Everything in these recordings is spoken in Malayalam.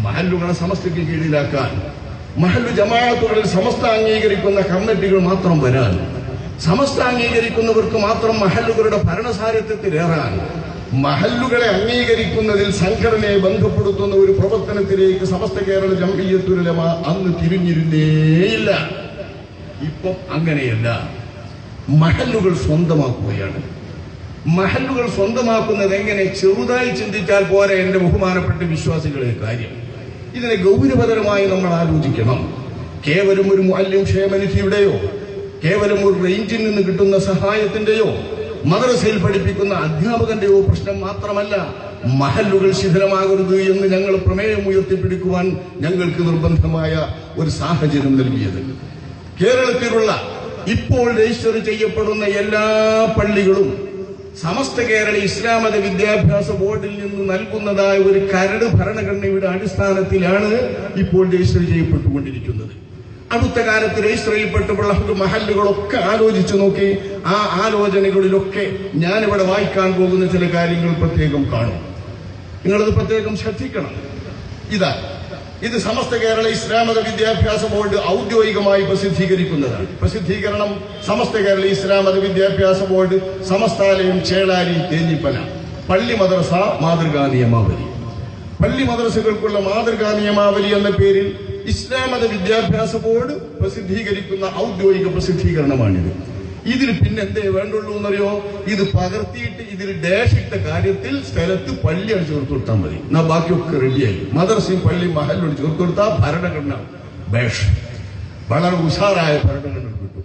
മഹല്ലുകളെ സമസ്തയ്ക്ക് കീഴിലാക്കാൻ, മഹല്ലു ജമാഅത്തുകളിൽ സമസ്ത അംഗീകരിക്കുന്ന കമ്മിറ്റികൾ മാത്രം വരാൻ, സമസ്ത അംഗീകരിക്കുന്നവർക്ക് മാത്രം മഹല്ലുകളുടെ ഭരണസാരഥ്യത്തിലേറാൻ, മഹല്ലുകളെ അംഗീകരിക്കുന്നതിൽ സംഘടനയെ ബന്ധപ്പെടുത്തുന്ന ഒരു പ്രവർത്തനത്തിലേക്ക് സമസ്ത കേരള ജംഇയ്യത്തുൽ ഉലമ അന്ന് തിരിഞ്ഞിരുന്നേയില്ല. ഇപ്പം അങ്ങനെയല്ല. മഹല്ലുകൾ സ്വന്തമാക്കുകയാണ്. മഹല്ലുകൾ സ്വന്തമാക്കുന്നത് എങ്ങനെ? ചെറുതായി ചിന്തിച്ചാൽ പോരെ എന്റെ ബഹുമാനപ്പെട്ട വിശ്വാസികളെ കാര്യം. ഇതിനെ ഗൗരവതരമായി നമ്മൾ ആലോചിക്കണം. കേവലം ഒരു മുഅല്ലിം ക്ഷേമനിധിയുടെയോ കേവലം ഒരു റേഞ്ചിൽ നിന്ന് കിട്ടുന്ന സഹായത്തിന്റെയോ മദ്രസയിൽ പഠിപ്പിക്കുന്ന അധ്യാപകന്റെയോ പ്രശ്നം മാത്രമല്ല മഹല്ലുകൾ ശിഥിലമാകരുത് എന്ന് ഞങ്ങൾ പ്രമേയം ഉയർത്തിപ്പിടിക്കുവാൻ ഞങ്ങൾക്ക് നിർബന്ധമായ ഒരു സാഹചര്യം നൽകിയത്. കേരളത്തിലുള്ള ഇപ്പോൾ രജിസ്റ്റർ ചെയ്യപ്പെടുന്ന എല്ലാ പള്ളികളും സമസ്ത കേരള ഇസ്ലാം മത വിദ്യാഭ്യാസ ബോർഡിൽ നിന്ന് നൽകുന്നതായ ഒരു കരട് ഭരണഘടനയുടെ അടിസ്ഥാനത്തിലാണ് ഇപ്പോൾ രജിസ്റ്റർ ചെയ്യപ്പെട്ടുകൊണ്ടിരിക്കുന്നത്. അടുത്ത കാലത്ത് രജിസ്റ്റർ ചെയ്യപ്പെട്ടുള്ള മഹല്ലുകളൊക്കെ ആലോചിച്ചു നോക്കി. ആ ആലോചനകളിലൊക്കെ ഞാനിവിടെ വായിക്കാൻ പോകുന്ന ചില കാര്യങ്ങൾ പ്രത്യേകം കാണും. നിങ്ങളത് പ്രത്യേകം ശ്രദ്ധിക്കണം. ഇത് സമസ്ത കേരള ഇസ്ലാം മത വിദ്യാഭ്യാസ ബോർഡ് ഔദ്യോഗികമായി പ്രസിദ്ധീകരിക്കുന്നതാണ്. പ്രസിദ്ധീകരണം സമസ്ത കേരള ഇസ്ലാം മത വിദ്യാഭ്യാസ ബോർഡ്, സമസ്താലയം, ചേളാരി, തേഞ്ഞിപ്പല. പള്ളി മദ്രസ മാതൃകാ നിയമാവലി. പള്ളി മദ്രസകൾക്കുള്ള മാതൃകാ നിയമാവലി എന്ന പേരിൽ ഇസ്ലാം മത വിദ്യാഭ്യാസ ബോർഡ് പ്രസിദ്ധീകരിക്കുന്ന ഔദ്യോഗിക പ്രസിദ്ധീകരണമാണിത്. ഇതിൽ പിന്നെ എന്തേ വേണ്ടുള്ളൂ എന്നറിയോ? ഇത് പകർത്തിയിട്ട് ഇതിൽ ഡാഷ് ഇട്ട കാര്യത്തിൽ സ്ഥലത്ത് പള്ളിയാണ് ചേർത്ത് കൊടുത്താൽ മതി. എന്നാ ബാക്കിയൊക്കെ റെഡിയായി. മദ്രസയും പള്ളി മഹല്ലോട് ചേർത്ത് കൊടുത്താൽ ഭരണഘടന ബേഷ് വളരെ ഉഷാറായ ഭരണഘടന കിട്ടും.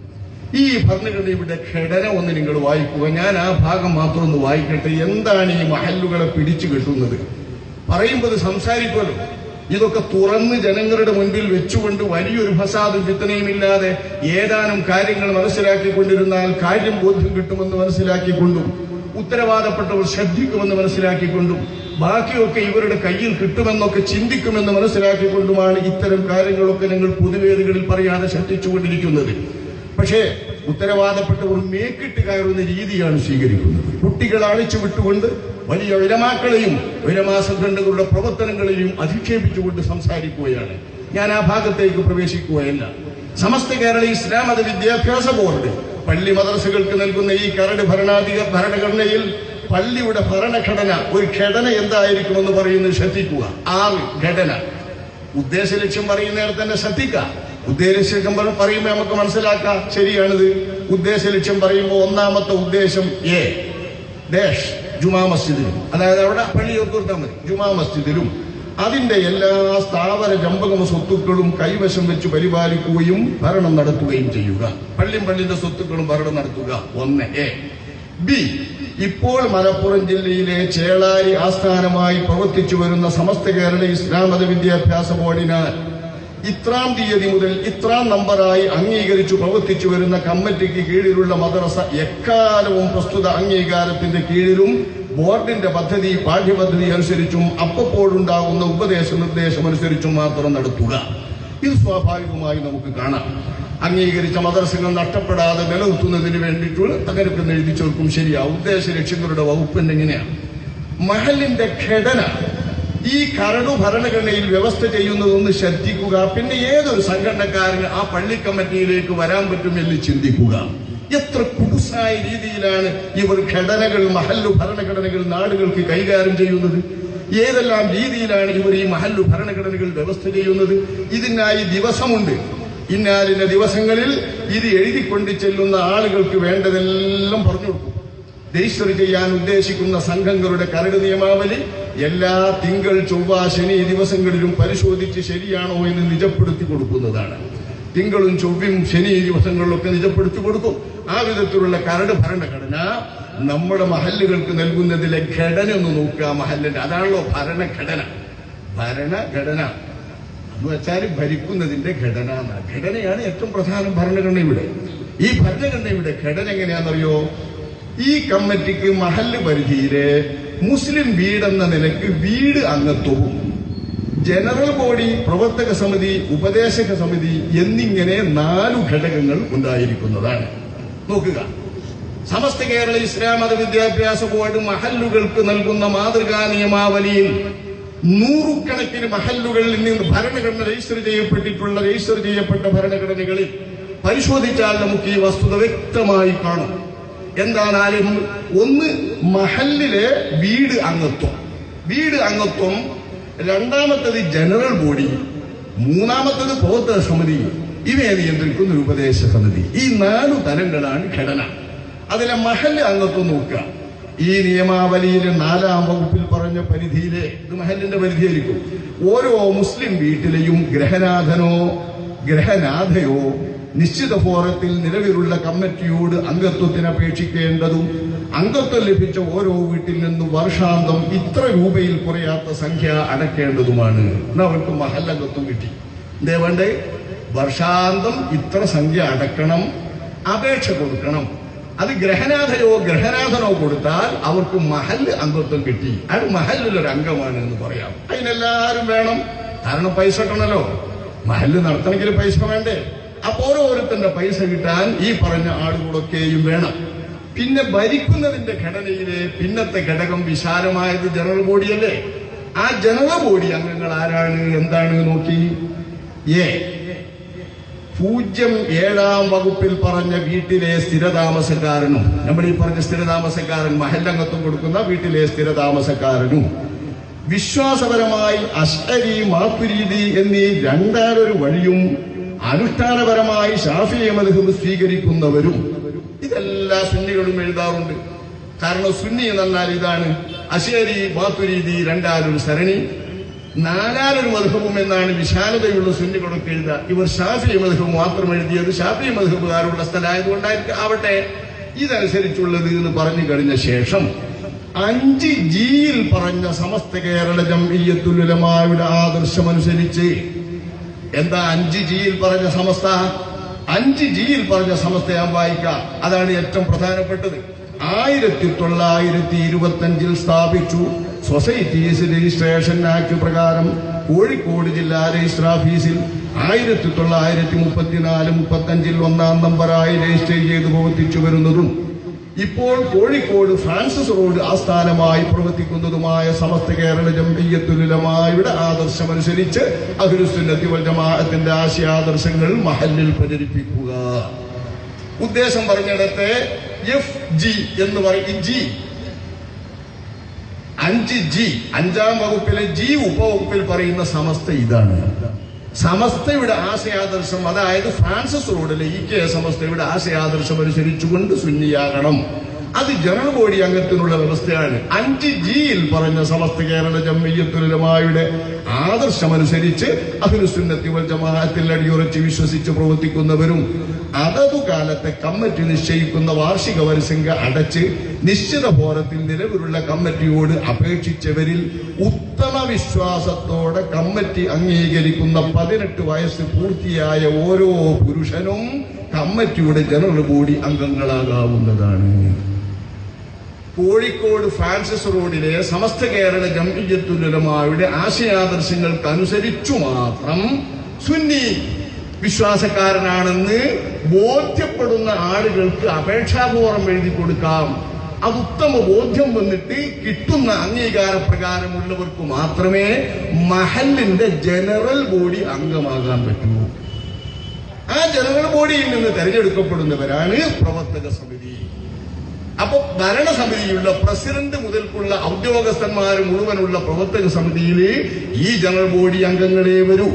ഈ ഭരണഘടനയുടെ ഘടന ഒന്ന് നിങ്ങൾ വായിക്കുക. ഞാൻ ആ ഭാഗം മാത്രം ഒന്ന് വായിക്കട്ടെ. എന്താണ് ഈ മഹല്ലുകളെ പിടിച്ചു കെട്ടുന്നത്? പറയുമ്പോൾ സംസാരിക്കുമല്ലോ. ഇതൊക്കെ തുറന്ന് ജനങ്ങളുടെ മുൻപിൽ വെച്ചുകൊണ്ട് വലിയൊരു ഫസാദും ഫിത്നയുമില്ലാതെ ഏതാനും കാര്യങ്ങൾ മനസ്സിലാക്കിക്കൊണ്ടിരുന്നാൽ കാര്യം ബോധ്യം കിട്ടുമെന്ന് മനസ്സിലാക്കിക്കൊണ്ടും ഉത്തരവാദപ്പെട്ടവർ ശ്രദ്ധിക്കുമെന്ന് മനസ്സിലാക്കിക്കൊണ്ടും ബാക്കിയൊക്കെ ഇവരുടെ കയ്യിൽ കിട്ടുമെന്നൊക്കെ ചിന്തിക്കുമെന്ന് മനസ്സിലാക്കിക്കൊണ്ടുമാണ് ഇത്തരം കാര്യങ്ങളൊക്കെ ഞങ്ങൾ പൊതുവേദികളിൽ പറയാതെ ശ്രദ്ധിച്ചുകൊണ്ടിരിക്കുന്നത്. പക്ഷേ ഉത്തരവാദപ്പെട്ടവർ മേക്കിട്ട് കയറുന്ന രീതിയാണ് സ്വീകരിക്കുന്നത്. കുട്ടികളെ അഴിച്ചു വിട്ടുകൊണ്ട് വലിയ ഉലമാക്കളെയും ഉലമാ സംഘടനകളുടെ പ്രവർത്തനങ്ങളെയും അധിക്ഷേപിച്ചുകൊണ്ട് സംസാരിക്കുകയാണ്. ഞാൻ ആ ഭാഗത്തേക്ക് പ്രവേശിക്കുകയല്ല. സമസ്ത കേരള ഇസ്ലാം മത വിദ്യാഭ്യാസ ബോർഡ് പള്ളി മദ്രസകൾക്ക് നൽകുന്ന ഈ കരട് ഭരണഘടനയിൽ പള്ളിയുടെ ഭരണഘടന, ഒരു ഘടന എന്തായിരിക്കുമെന്ന് പറയുന്നത് ശ്രദ്ധിക്കുക. 6 ഘടന. ഉദ്ദേശ ലക്ഷ്യം പറയുന്നതിൽ തന്നെ ശ്രദ്ധിക്കുക. ഉദ്ദേശലക്ഷ്യം പറയുമ്പോൾ നമുക്ക് മനസ്സിലാക്കാം, ശരിയാണിത്. ഉദ്ദേശ ലക്ഷ്യം പറയുമ്പോൾ ഒന്നാമത്തെ ഉദ്ദേശം ഡാഷ് ജുമാ മസ്ജിദിലും, അതായത് അവിടെ പള്ളി ഓർത്താൽ മതി, ജുമാ മസ്ജിദിലും അതിന്റെ എല്ലാ സ്ഥാപന ജമ്പകമ സ്വത്തുക്കളും കൈവശം വെച്ച് പരിപാലിക്കുകയും ഭരണം നടത്തുകയും ചെയ്യുക. പള്ളിന്റെ സ്വത്തുക്കളും ഭരണം നടത്തുക. 1 ബി. ഇപ്പോൾ മലപ്പുറം ജില്ലയിലെ ചേളാരി ആസ്ഥാനമായി പ്രവർത്തിച്ചു വരുന്ന സമസ്ത കേരള ഇസ്ലാം മത വിദ്യാഭ്യാസ ബോർഡിനാൽ ഇത്രാം തീയതി മുതൽ ഇത്രാം നമ്പറായി അംഗീകരിച്ചു പ്രവർത്തിച്ചു വരുന്ന കമ്മിറ്റിക്ക് കീഴിലുള്ള മദ്രസ എക്കാലവും പ്രസ്തുത അംഗീകാരത്തിന്റെ കീഴിലും ബോർഡിന്റെ പദ്ധതി, പാഠ്യപദ്ധതി അനുസരിച്ചും അപ്പോഴുണ്ടാകുന്ന ഉപദേശ നിർദ്ദേശമനുസരിച്ചും മാത്രം നടത്തുക. ഇത് സ്വാഭാവികമായി നമുക്ക് കാണാം. അംഗീകരിച്ച മദ്രസകൾ നഷ്ടപ്പെടാതെ നിലനിർത്തുന്നതിന് വേണ്ടിയിട്ടുള്ള തകർക്കുന്ന എഴുതി ചേർക്കും. ശരിയാ. ഉദ്ദേശ ലക്ഷ്യങ്ങളുടെ വകുപ്പിന്റെ എങ്ങനെയാണ്? മഹലിന്റെ ഘടന ഈ കരടു ഭരണഘടനയിൽ വ്യവസ്ഥ ചെയ്യുന്നതൊന്ന് ശ്രദ്ധിക്കുക. പിന്നെ ഏതൊരു സംഘടനക്കാരന് ആ പള്ളി കമ്മിറ്റിയിലേക്ക് വരാൻ പറ്റുമെന്ന് ചിന്തിക്കുക. എത്ര കുടുസായ രീതിയിലാണ് ഇവർ ഘടനകൾ, മഹല്ലു ഭരണഘടനകൾ നാടുകൾക്ക് കൈകാര്യം ചെയ്യുന്നത്. ഏതെല്ലാം രീതിയിലാണ് ഇവർ ഈ മഹല്ലു ഭരണഘടനകൾ വ്യവസ്ഥ ചെയ്യുന്നത്. ഇതിനായി ദിവസമുണ്ട്. ഇന്നാലിന്റെ ദിവസങ്ങളിൽ ഇത് എഴുതിക്കൊണ്ട് ചെല്ലുന്ന ആളുകൾക്ക് വേണ്ടതെല്ലാം പറഞ്ഞു കൊടുക്കും. രജിസ്റ്റർ ചെയ്യാൻ ഉദ്ദേശിക്കുന്ന സംഘങ്ങളുടെ കരട് നിയമാവലി എല്ലാ തിങ്കൾ, ചൊവ്വ, ശനി ദിവസങ്ങളിലും പരിശോധിച്ച് ശരിയാണോ എന്ന് നിജപ്പെടുത്തി കൊടുക്കുന്നതാണ്. തിങ്കളും ചൊവ്വയും ശനി ദിവസങ്ങളിലൊക്കെ നിജപ്പെടുത്തി കൊടുക്കും. ആ വിധത്തിലുള്ള കരട് ഭരണഘടന നമ്മുടെ മഹല്ലുകൾക്ക് നൽകുന്നതിലെ ഘടന ഒന്ന് നോക്കുക. മഹല്ലിന്റെ അതാണല്ലോ ഭരണഘടന. ഭരണഘടന എന്ന് വെച്ചാൽ ഭരിക്കുന്നതിന്റെ ഘടന. ഘടനയാണ് ഏറ്റവും പ്രധാന ഭരണഘടനയുടെ. ഈ ഭരണഘടനയുടെ ഘടന എങ്ങനെയാണെന്നറിയോ? ഈ കമ്മിറ്റിക്ക് മഹല്ല് പരിധിയിലെ മുസ്ലിം വീടെന്ന നിലയ്ക്ക് വീട് അംഗത്വവും ജനറൽ ബോഡി, പ്രവർത്തക സമിതി, ഉപദേശക സമിതി എന്നിങ്ങനെ 4 ഘടകങ്ങൾ ഉണ്ടായിരിക്കുന്നതാണ്. നോക്കുക, സമസ്ത കേരള ഇസ്ലാം മത വിദ്യാഭ്യാസ ബോർഡ് മഹല്ലുകൾക്ക് നൽകുന്ന മാതൃകാ നിയമാവലിയിൽ നൂറുകണക്കിന് മഹല്ലുകളിൽ നിന്ന് ഭരണഘടന രജിസ്റ്റർ ചെയ്യപ്പെട്ട ഭരണഘടനകളിൽ പരിശോധിച്ചാൽ നമുക്ക് ഈ വസ്തുത വ്യക്തമായി കാണും. എന്താണാലും ഒന്ന് മഹല്ലിലെ വീട് അംഗത്വം, രണ്ടാമത്തത് ജനറൽ ബോഡി, മൂന്നാമത്തത് പ്രവർത്തക സമിതി, ഇവയെ നിയന്ത്രിക്കുന്ന ഒരു ഉപദേശ സമിതി. ഈ 4 തലങ്ങളാണ് ഘടന. അതിലെ മഹല്ല് അംഗത്വം നോക്കുക. ഈ നിയമാവലിയിലെ 4-ാം വകുപ്പിൽ പറഞ്ഞ പരിധിയിലെ, ഇത് മഹല്ലിന്റെ പരിധിയായിരിക്കും, ഓരോ മുസ്ലിം വീട്ടിലെയും ഗ്രഹനാഥയോ നിശ്ചിത ഫോറത്തിൽ നിലവിലുള്ള കമ്മിറ്റിയോട് അംഗത്വത്തിന് അപേക്ഷിക്കേണ്ടതും അംഗത്വം ലഭിച്ച ഓരോ വീട്ടിൽ നിന്നും വർഷാന്തം ഇത്ര രൂപയിൽ കുറയാത്ത സംഖ്യ അടക്കേണ്ടതുമാണ്. എന്നാ അവർക്ക് മഹല്ലംഗത്വം കിട്ടി. എന്തേ വേണ്ടേ? വർഷാന്തം ഇത്ര സംഖ്യ അടക്കണം, അപേക്ഷ കൊടുക്കണം. അത് ഗ്രഹനാഥനോ കൊടുത്താൽ അവർക്ക് മഹല്ല് അംഗത്വം കിട്ടി. അത് മഹല്ലിലൊരു അംഗമാണ് എന്ന് പറയാം. അതിനെല്ലാവരും വേണം, കാരണം പൈസ കിട്ടണല്ലോ. മഹല്ല് നടത്തണമെങ്കിൽ പൈസ വേണ്ടേ? അപ്പൊ ഓരോരുത്തരുടെ പൈസ കിട്ടാൻ ഈ പറഞ്ഞ ആളുകളൊക്കെയും വേണം. പിന്നെ ഭരിക്കുന്നതിന്റെ ഘടനയിലെ പിന്നത്തെ ഘടകം വിശാലമായത് ജനറൽ ബോഡിയല്ലേ? ആ ജനറൽ ബോഡി അംഗങ്ങൾ ആരാണ്, എന്താണ് നോക്കി. 07-ാം വകുപ്പിൽ പറഞ്ഞ വീട്ടിലെ സ്ഥിരതാമസക്കാരനും, നമ്മൾ ഈ പറഞ്ഞ സ്ഥിരതാമസക്കാരൻ മഹല്ലംഗത്വം കൊടുക്കുന്ന വീട്ടിലെ സ്ഥിരതാമസക്കാരനും വിശ്വാസപരമായി അശ്അരി, മാതുരീദി എന്നീ രണ്ടാലൊരു വഴിയും അനുഷ്ഠാനപരമായി ശാഫിഈ മദ്ഹബ് സ്വീകരിക്കുന്നവരും. ഇതെല്ലാ സുന്നികളും എഴുതാറുണ്ട്. കാരണം സുന്നി എന്നാൽ ഇതാണ്. അശ്അരി, മാതുരീദി രണ്ടാലൊരു സരണി, 4-ാലൊരു മദ്ഹബും എന്നാണ് വിശാലതയുള്ള സുന്നികളൊക്കെ എഴുതുക. ഇവർ ശാഫിഈ മദ്ഹബ് മാത്രം എഴുതിയത് ഷാഫിഈ മദ്ഹബുകാരുള്ള സ്ഥലമായതുകൊണ്ടായിരിക്കും. ആവട്ടെ, ഇതനുസരിച്ചുള്ളത് എന്ന് പറഞ്ഞു കഴിഞ്ഞ ശേഷം 5G-യിൽ പറഞ്ഞ സമസ്ത കേരള ജംഇയ്യത്തുൽ ഉലമായുടെ ആദർശമനുസരിച്ച്, എന്താ 5G-യിൽ പറഞ്ഞ സമസ്ത? 5G-യിൽ പറഞ്ഞ സമസ്ത ഞാൻ വായിക്കാം. അതാണ് ഏറ്റവും പ്രധാനപ്പെട്ടത്. 1925-ൽ സ്ഥാപിച്ചു. സൊസൈറ്റീസ് രജിസ്ട്രേഷൻ ആക്ട് പ്രകാരം കോഴിക്കോട് ജില്ലാ രജിസ്റ്റർ ഓഫീസിൽ 1934-35 1-ാം നമ്പറായി രജിസ്റ്റർ ചെയ്ത് പ്രവർത്തിച്ചു വരുന്നതും ഇപ്പോൾ കോഴിക്കോട് ഫ്രാൻസിസ് റോഡ് ആസ്ഥാനമായി പ്രവർത്തിക്കുന്നതുമായ സമസ്ത കേരള ജംഇയ്യത്തുൽ ഉലമായുടെ ആദർശമനുസരിച്ച് അഹ്ലുസുന്നത്തി വൽ ജമാഅത്തിന്റെ ആശയാദർശങ്ങൾ മഹല്ലിൽ പ്രചരിപ്പിക്കുക. ഉദ്ദേശം പറഞ്ഞിടത്ത് FG എന്ന് പറയും. G 5G 5-ാം വകുപ്പിലെ G ഉപവകുപ്പിൽ പറയുന്ന സമസ്ത ഇതാണ്. സമസ്തയുടെ ആശയാദർശം, അതായത് ഫ്രാൻസിസ് റോഡിലെ EK സമസ്തയുടെ ആശയാദർശം അനുസരിച്ചുകൊണ്ട് സുന്നിയാകണം. അത് ജനറൽ ബോഡി അംഗത്തിനുള്ള വ്യവസ്ഥയാണ്. 5G-യിൽ പറഞ്ഞ സമസ്ത കേരള ജംഇയ്യത്തുൽ ഉലമായുടെ ആദർശമനുസരിച്ച് അഹ്ലുസുന്നത്തി വൽ ജമാഅത്തിൽ അടിയുറച്ച് വിശ്വസിച്ച് പ്രവർത്തിക്കുന്നവരും അതതു കാലത്തെ കമ്മിറ്റി നിശ്ചയിക്കുന്ന വാർഷിക വരിസംഖ്യ അടച്ച് നിശ്ചിത ഫോറത്തിൽ നിലവിലുള്ള കമ്മിറ്റിയോട് അപേക്ഷിച്ചവരിൽ ഉത്തമ വിശ്വാസത്തോടെ കമ്മിറ്റി അംഗീകരിക്കുന്ന 18 വയസ്സ് പൂർത്തിയായ ഓരോ പുരുഷനും കമ്മിറ്റിയുടെ ജനറൽ ബോഡി അംഗങ്ങളാകാവുന്നതാണ്. കോഴിക്കോട് ഫ്രാൻസിസ് റോഡിലെ സമസ്ത കേരള ജംഇയ്യത്തുൽ ഉലമായുടെ ആശയാദർശങ്ങൾക്കനുസരിച്ചു മാത്രം സുന്നി വിശ്വാസക്കാരനാണെന്ന് ബോധ്യപ്പെടുന്ന ആളുകൾക്ക് അപേക്ഷാപൂർവം എഴുതി കൊടുക്കാം. അത് ഉത്തമ ബോധ്യം വന്നിട്ട് കിട്ടുന്ന അംഗീകാരപ്രകാരമുള്ളവർക്ക് മാത്രമേ മഹല്ലിന്റെ ജനറൽ ബോഡി അംഗമാകാൻ പറ്റൂ. ആ ജനറൽ ബോഡിയിൽ നിന്ന് തെരഞ്ഞെടുക്കപ്പെടുന്നവരാണ് പ്രവർത്തക സമിതി. അപ്പൊ ഭരണസമിതിയുള്ള പ്രസിഡന്റ് മുതൽക്കുള്ള ഉദ്യോഗസ്ഥന്മാർ മുഴുവനുള്ള പ്രവർത്തക സമിതിയിൽ ഈ ജനറൽ ബോഡി അംഗങ്ങളെ വരൂ.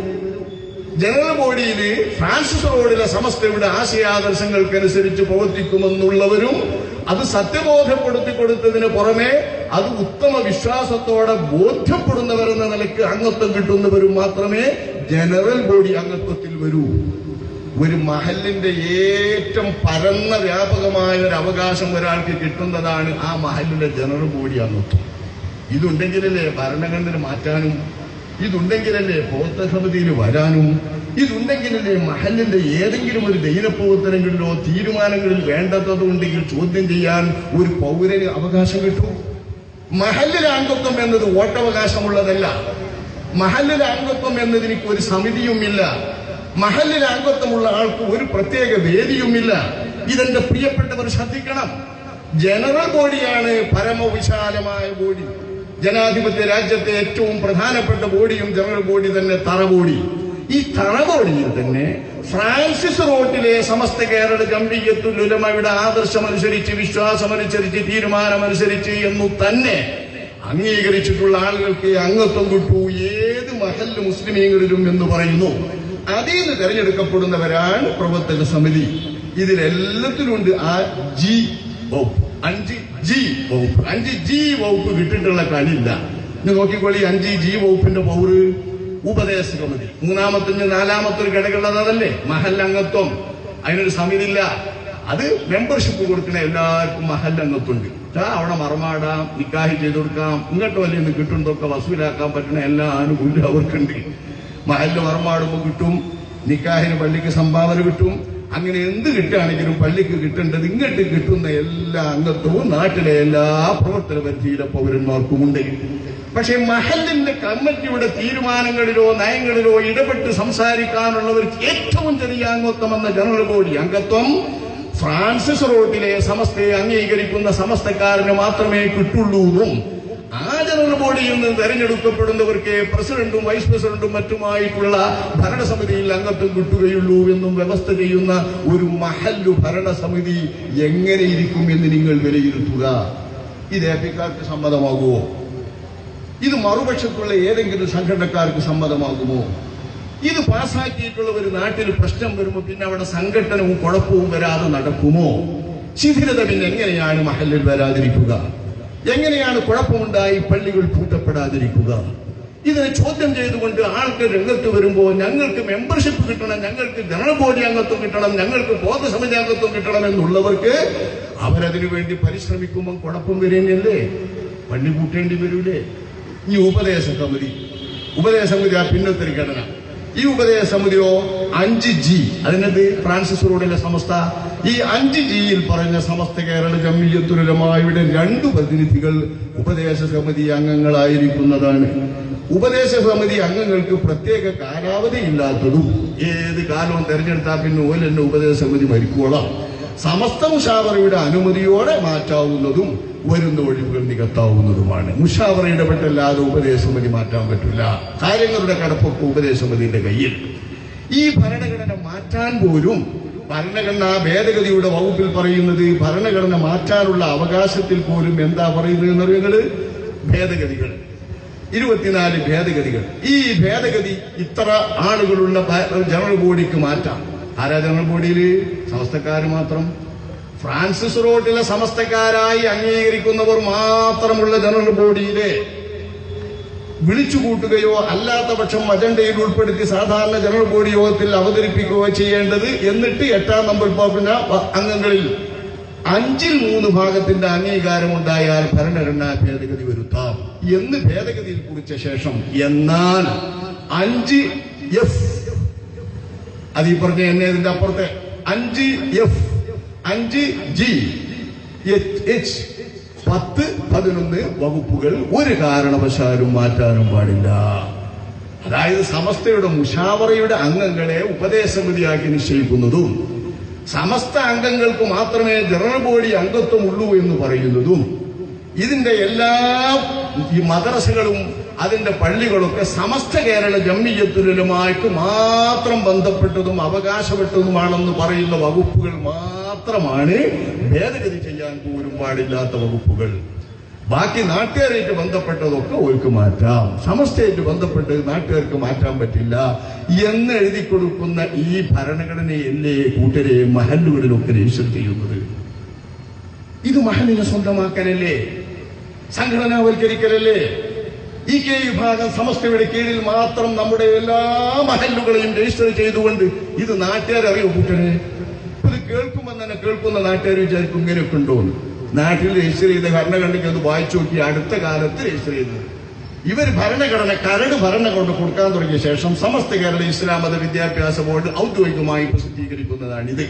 ജനറൽ ബോഡിയിൽ ഫ്രാൻസിസ് റോഡിലെ സമസ്തയുടെ ആശയാദർശങ്ങൾക്കനുസരിച്ച് പ്രവർത്തിക്കുമെന്നുള്ളവരും അത് സത്യബോധപ്പെടുത്തി കൊടുത്തതിന് പുറമെ അത് ഉത്തമ വിശ്വാസത്തോടെ ബോധ്യപ്പെടുന്നവരെന്ന നിലയ്ക്ക് അംഗത്വം കിട്ടുന്നവരും മാത്രമേ ജനറൽ ബോഡി അംഗത്വത്തിൽ വരൂ. ഒരു മഹല്ലിന്റെ ഏറ്റവും പരന്ന വ്യാപകമായ ഒരു അവകാശം ഒരാൾക്ക് കിട്ടുന്നതാണ് ആ മഹല്ലിന്റെ ജനറൽ ബോഡി അംഗത്വം. ഇതുണ്ടെങ്കിലല്ലേ ഭരണഘടന മാറ്റാനും, ഇതുണ്ടെങ്കിലല്ലേ പ്രവർത്തക സമിതിയിൽ വരാനും, ഇതുണ്ടെങ്കിലല്ലേ മഹല്ലിന്റെ ഏതെങ്കിലും ഒരു ദൈനപ്രവർത്തനങ്ങളിലോ തീരുമാനങ്ങളിൽ വേണ്ടതുണ്ടെങ്കിൽ ചോദ്യം ചെയ്യാൻ ഒരു പൗരന് അവകാശം കിട്ടും. മഹല്ലിലെ അംഗത്വം എന്നത് വോട്ടവകാശമുള്ളതല്ല. മഹല്ലിലെ അംഗത്വം എന്നതിന് ഒരു സമിതിയുമില്ല. മഹല്ലിലെ അംഗത്വമുള്ള ആൾക്ക് ഒരു പ്രത്യേക വേദിയുമില്ല. ഇതെന്റെ പ്രിയപ്പെട്ടവർ ശ്രദ്ധിക്കണം. ജനറൽ ബോഡിയാണ് പരമവിശാലമായ ബോഡി. ജനാധിപത്യ രാജ്യത്തെ ഏറ്റവും പ്രധാനപ്പെട്ട ബോഡിയും ജനറൽ ബോഡി തന്നെ തറ ബോഡി. ഈ തറ ബോഡിയിൽ തന്നെ ഫ്രാൻസിസ് റോട്ടിലെ സമസ്ത കേരള ജംഇയ്യത്തുൽ ഉലമയുടെ ആദർശമനുസരിച്ച്, വിശ്വാസമനുസരിച്ച്, തീരുമാനമനുസരിച്ച് എന്നു തന്നെ അംഗീകരിച്ചിട്ടുള്ള ആളുകൾക്ക് അംഗത്വം കിട്ടൂ ഏത് മഹല്ല് മുസ്ലിമീങ്ങളിലും എന്ന് പറയുന്നു. അതിൽ നിന്ന് തെരഞ്ഞെടുക്കപ്പെടുന്നവരാണ് പ്രവർത്തക സമിതി. ഇതിലെല്ലാത്തിലുണ്ട് ആ ജി വകുപ്പ്, 5G വകുപ്പ്. 5G വകുപ്പ് കിട്ടിയിട്ടുള്ള കളിയില്ല. ഇനി നോക്കിക്കോളി, 5G വകുപ്പിന്റെ പൗറ് ഉപദേശ സമിതി. മൂന്നാമത്തെ നാലാമത്തെ ഒരു ഘടകമുള്ളത് അതല്ലേ മഹല്ലംഗത്വം. അതിനൊരു സമിതി ഇല്ല. അത് മെമ്പർഷിപ്പ് കൊടുക്കുന്ന എല്ലാവർക്കും മഹല്ലംഗത്വമുണ്ട്. അവിടെ മറമാടാം, നിക്കാഹ് ചെയ്ത് കൊടുക്കാം, ഇങ്ങോട്ട് വലിയ കിട്ടുന്നതൊക്കെ വസൂലാക്കാൻ പറ്റുന്ന എല്ലാ ആനുകൂല്യം അവർക്കുണ്ട്. മഹല്ല് മറമാടുമ്പോൾ കിട്ടും, നിക്കാഹിന് പള്ളിക്ക് സംഭാവന കിട്ടും. അങ്ങനെ എന്ത് കിട്ടുകയാണെങ്കിലും പള്ളിക്ക് കിട്ടേണ്ടത് ഇങ്ങോട്ട് കിട്ടുന്ന എല്ലാ അംഗത്വവും നാട്ടിലെ എല്ലാ പ്രവർത്തന പരിധിയിലെ പൗരന്മാർക്കുമുണ്ട്. പക്ഷെ മഹല്ലിന്റെ കമ്മിറ്റിയുടെ തീരുമാനങ്ങളിലോ നയങ്ങളിലോ ഇടപെട്ട് സംസാരിക്കാനുള്ളവർക്ക് ഏറ്റവും ചെറിയ അംഗത്വം എന്ന ജനറൽ ബോഡി അംഗത്വം ഫ്രാൻസിസ് റോഡിലെ സമസ്തയെ അംഗീകരിക്കുന്ന സമസ്തക്കാരന് മാത്രമേ കിട്ടുള്ളൂ എന്നും ആ ജനറൽ ബോഡിയിൽ നിന്ന് തെരഞ്ഞെടുക്കപ്പെടുന്നവർക്ക് പ്രസിഡന്റും വൈസ് പ്രസിഡന്റും മറ്റുമായിട്ടുള്ള ഭരണസമിതിയിൽ അംഗത്വം കിട്ടുകയുള്ളൂ എന്നും വ്യവസ്ഥ ചെയ്യുന്ന ഒരു മഹല്ലു ഭരണസമിതി എങ്ങനെയിരിക്കും എന്ന് നിങ്ങൾ വിലയിരുത്തുക. ഇത് എപിക്കാർക്ക് സമ്മതമാകുമോ? ഇത് മറുപക്ഷത്തുള്ള ഏതെങ്കിലും സംഘടനക്കാർക്ക് സമ്മതമാകുമോ? ഇത് പാസാക്കിയിട്ടുള്ള ഒരു നാട്ടിൽ പ്രശ്നം വരുമ്പോൾ പിന്നെ അവിടെ സംഘടനവും കുഴപ്പവും വരാതെ നടക്കുമോ? ശിഥിലത പിന്നെ എങ്ങനെയാണ് മഹല്ലിൽ വരാതിരിക്കുക? എങ്ങനെയാണ് കുഴപ്പമുണ്ടായി പള്ളികൾ പൂട്ടപ്പെടാതിരിക്കുക? ഇതിനെ ചോദ്യം ചെയ്തുകൊണ്ട് ആൾക്കാർ രംഗത്ത് വരുമ്പോൾ ഞങ്ങൾക്ക് മെമ്പർഷിപ്പ് കിട്ടണം, ഞങ്ങൾക്ക് ജനറൽ ബോഡി അംഗത്വം കിട്ടണം, ഞങ്ങൾക്ക് ബോധസമിതി അംഗത്വം കിട്ടണം എന്നുള്ളവർക്ക് അവരതിനു വേണ്ടി പരിശ്രമിക്കുമ്പോൾ കുഴപ്പം വരേണ്ടല്ലേ? പള്ളി കൂട്ടേണ്ടി വരൂലേ? ഈ ഉപദേശ സമിതി ആ പിന്നൊത്തിരി ഘടന. ഈ ഉപദേശ സമിതിയോ 5G, അതിനത് ഫ്രാൻസിസ് റോഡിലെ സമസ്ത. ഈ 5Gയിൽ പറഞ്ഞ സമസ്ത കേരള ജംഇയ്യത്തുൽ ഉലമായുടെ 2 പ്രതിനിധികൾ ഉപദേശ സമിതി അംഗങ്ങളായിരിക്കുന്നതാണ്. ഉപദേശ സമിതി അംഗങ്ങൾക്ക് പ്രത്യേക കാലാവധി ഇല്ലാത്തതും ഏത് കാലവും തെരഞ്ഞെടുത്താൽ പിന്നെ ഓലെന്നെ ഉപദേശ സമിതി മരിക്കോളാം. സമസ്ത മുഷാവറയുടെ അനുമതിയോടെ മാറ്റാവുന്നതും വരുന്ന ഒഴിവുകൾ നികത്താവുന്നതുമാണ്. മുഷാവറ ഇടപെട്ടല്ലാതെ ഉപദേശ സമിതി മാറ്റാൻ പറ്റില്ല. കാര്യങ്ങളുടെ കടപ്പൊക്കെ ഉപദേശ സമിതിയുടെ കയ്യിൽ. ഈ ഭരണഘടന മാറ്റാൻ പോലും ഭരണഘടനാ ഭേദഗതിയുടെ വകുപ്പിൽ പറയുന്നത് ഭരണഘടന മാറ്റാനുള്ള അവകാശത്തിൽ പോലും എന്താ പറയുന്നത് എന്നറിയുന്നത്? ഭേദഗതികൾ, 24 ഭേദഗതികൾ. ഈ ഭേദഗതി ഇത്ര ആളുകളുള്ള ജനറൽ ബോഡിക്ക് മാറ്റാം. ആരാ ജനറൽ ബോഡിയിൽ? സമസ്തക്കാര് മാത്രം. ഫ്രാൻസിസ് റോഡിലെ സമസ്തക്കാരായി അംഗീകരിക്കുന്നവർ മാത്രമുള്ള ജനറൽ ബോഡിയിലെ വിളിച്ചുകൂട്ടുകയോ അല്ലാത്ത പക്ഷം അജണ്ടയിൽ ഉൾപ്പെടുത്തി സാധാരണ ജനറൽ ബോഡി യോഗത്തിൽ അവതരിപ്പിക്കുകയോ ചെയ്യേണ്ടത്. എന്നിട്ട് 8ാം നമ്പർ പറഞ്ഞ അംഗങ്ങളിൽ 3 ഭാഗത്തിന്റെ അംഗീകാരം ഉണ്ടായാൽ ഭരണഘടനാ ഭേദഗതി വരുത്താം എന്ന് ഭേദഗതിയിൽ കുറിച്ച ശേഷം. എന്നാൽ 5F, അത് ഈ പറഞ്ഞ എന്നെ ഇതിന്റെ അപ്പുറത്തെ 5F, 5G, H, 10, 11 വകുപ്പുകൾ ഒരു കാരണവശാലും മാറ്റാനും പാടില്ല. അതായത് സമസ്തയുടെ മുഷാവറയുടെ അംഗങ്ങളെ ഉപദേശ സമിതിയാക്കി നിശ്ചയിക്കുന്നതും സമസ്ത അംഗങ്ങൾക്ക് മാത്രമേ ജനറൽ ബോഡി അംഗത്വം ഉള്ളൂ എന്ന് പറയുന്നതും ഇതിന്റെ എല്ലാ ഈ മദ്രസകളും അതിന്റെ പള്ളികളൊക്കെ സമസ്ത കേരള ജംഇയ്യത്തുൽ ഉലമായ്ക്ക് മാത്രം ബന്ധപ്പെട്ടതും അവകാശപ്പെട്ടതുമാണെന്ന് പറയുന്ന വകുപ്പുകൾ മാത്രമാണ് ഭേദഗതി ചെയ്യാൻ പോലും പാടില്ലാത്ത വകുപ്പുകൾ. ബാക്കി നാട്ടുകാരായിട്ട് ബന്ധപ്പെട്ടതൊക്കെ ഓർക്ക് മാറ്റാം. സമസ്തയായിട്ട് ബന്ധപ്പെട്ടത് നാട്ടുകാർക്ക് മാറ്റാൻ പറ്റില്ല എന്ന് എഴുതി കൊടുക്കുന്ന ഈ ഭരണഘടനയല്ലേ കൂട്ടരെ മഹല്ലുകളിലൊക്കെ രജിസ്റ്റർ ചെയ്യുന്നത്? ഇത് മഹല്ലിനെ സ്വന്തമാക്കലല്ലേ? സംഘടനാവൽക്കരിക്കലല്ലേ? ഈ കെ വിഭാഗം സമസ്തയുടെ കീഴിൽ മാത്രം നമ്മുടെ എല്ലാ മഹല്ലുകളെയും രജിസ്റ്റർ ചെയ്തുകൊണ്ട് ഇത് നാട്ടുകാരറിയോ കൂട്ടരെ? ഇത് കേൾക്കുമ്പോൾ തന്നെ കേൾക്കുന്ന നാട്ടുകാർ വിചാരിക്കും ഇങ്ങനെയൊക്കെ ഉണ്ടോ? നാട്ടിൽ രജിസ്റ്റർ ചെയ്ത ഭരണഘടനയ്ക്ക് അത് വായിച്ചു നോക്കി അടുത്ത കാലത്ത് രജിസ്റ്റർ ചെയ്തത്. ഇവർ ഭരണഘടന കരട് ഭരണഘടന കൊടുക്കാൻ തുടങ്ങിയ ശേഷം സമസ്ത കേരള ഇസ്ലാം മത വിദ്യാഭ്യാസ ബോർഡ് ഔദ്യോഗികമായി പ്രസിദ്ധീകരിക്കുന്നതാണിത്.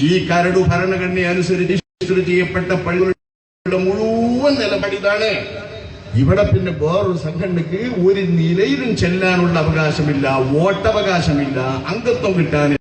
ഈ കരട് ഭരണഘടന അനുസരിച്ച് രജിസ്റ്റർ ചെയ്യപ്പെട്ട പള്ളികളുടെ മുഴുവൻ നിലപാടിതാണ്. ഇവിടെ പിന്നെ വേറൊരു സംഘടനയ്ക്ക് ഒരു നിലയിലും ചെല്ലാനുള്ള അവകാശമില്ല, വോട്ടവകാശമില്ല, അംഗത്വം കിട്ടാൻ